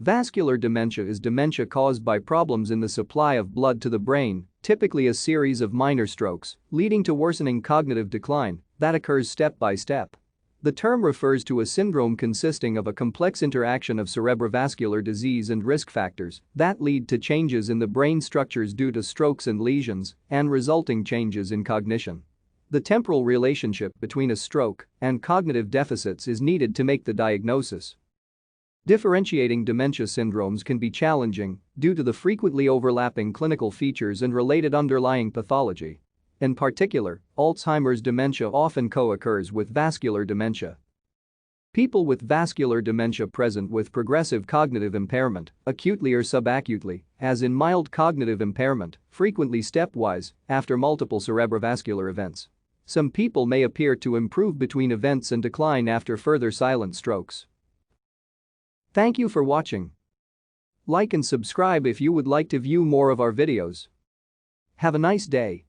Vascular dementia is dementia caused by problems in the supply of blood to the brain, typically a series of minor strokes, leading to worsening cognitive decline that occurs step by step. The term refers to a syndrome consisting of a complex interaction of cerebrovascular disease and risk factors that lead to changes in the brain structures due to strokes and lesions and resulting changes in cognition. The temporal relationship between a stroke and cognitive deficits is needed to make the diagnosis. Differentiating dementia syndromes can be challenging due to the frequently overlapping clinical features and related underlying pathology. In particular, Alzheimer's dementia often co-occurs with vascular dementia. People with vascular dementia present with progressive cognitive impairment, acutely or subacutely, as in mild cognitive impairment, frequently stepwise, after multiple cerebrovascular events. Some people may appear to improve between events and decline after further silent strokes. Thank you for watching. Like and subscribe if you would like to view more of our videos. Have a nice day.